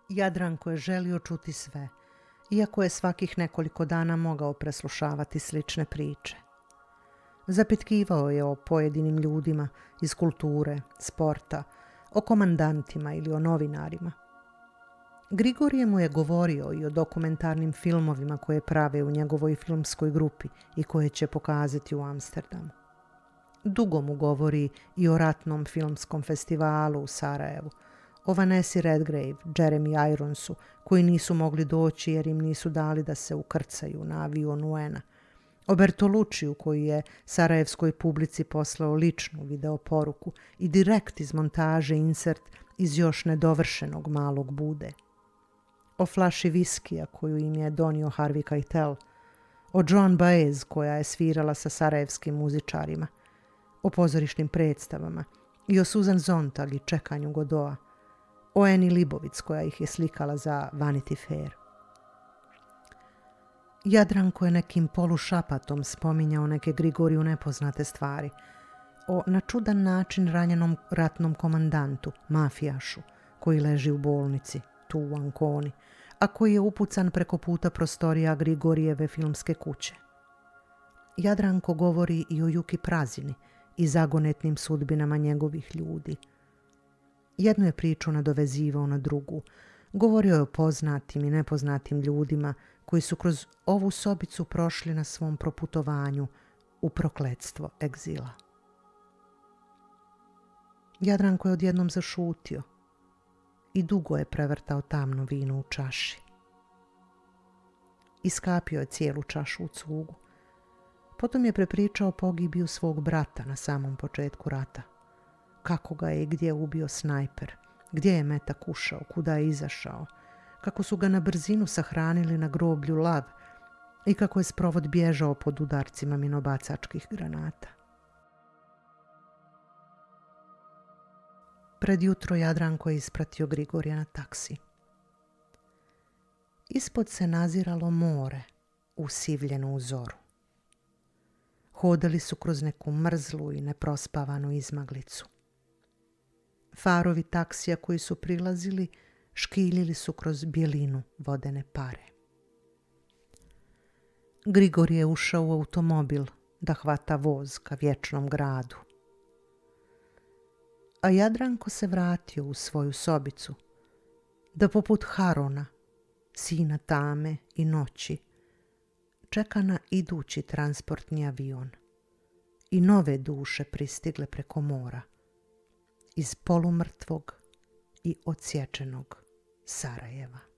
Jadranko je želio čuti sve, iako je svakih nekoliko dana mogao preslušavati slične priče. Zapitkivao je o pojedinim ljudima iz kulture, sporta, o komandantima ili o novinarima. Grigorije mu je govorio i o dokumentarnim filmovima koje prave u njegovoj filmskoj grupi i koje će pokazati u Amsterdamu. Dugo mu govori i o ratnom filmskom festivalu u Sarajevu, o Vanessa Redgrave, Jeremy Ironsu, koji nisu mogli doći jer im nisu dali da se ukrcaju na avion UN-a, o Bertoluciju koji je sarajevskoj publici poslao ličnu videoporuku i direkt iz montaže insert iz još nedovršenog Malog Bude, o flaši viskija koju im je donio Harvey Keitel, o Joan Baez koja je svirala sa sarajevskim muzičarima, o pozorišnim predstavama i o Susan Sontag i čekanju Godoa, o Eni Libovic koja ih je slikala za Vanity Fair. Jadranko je nekim polušapatom spominjao neke Grigoriju nepoznate stvari, o na čudan način ranjenom ratnom komandantu, mafijašu, koji leži u bolnici, tu u Anconi, a koji je upucan preko puta prostorija Grigorijeve filmske kuće. Jadranko govori i o Juki Prazini i zagonetnim sudbinama njegovih ljudi. Jednu je priču nadovezivao na drugu. Govorio je o poznatim i nepoznatim ljudima koji su kroz ovu sobicu prošli na svom proputovanju u prokletstvo egzila. Jadranko je odjednom zašutio i dugo je prevrtao tamno vino u čaši. Iskapio je cijelu čašu u cugu. Potom je prepričao pogibiju svog brata na samom početku rata. Kako ga je i gdje ubio snajper, gdje je metak ušao, kuda je izašao, kako su ga na brzinu sahranili na groblju Lav i kako je sprovod bježao pod udarcima minobacačkih granata. Pred jutro Jadranko je ispratio Grigorija na taksi. Ispod se naziralo more, usivljeno u zoru. Hodali su kroz neku mrzlu i neprospavanu izmaglicu. Farovi taksija koji su prilazili škiljili su kroz bjelinu vodene pare. Grigor je ušao u automobil da hvata voz ka vječnom gradu. A Jadranko se vratio u svoju sobicu da poput Harona, sina tame i noći, čeka na idući transportni avion i nove duše pristigle preko mora iz polumrtvog i odsječenog Sarajeva.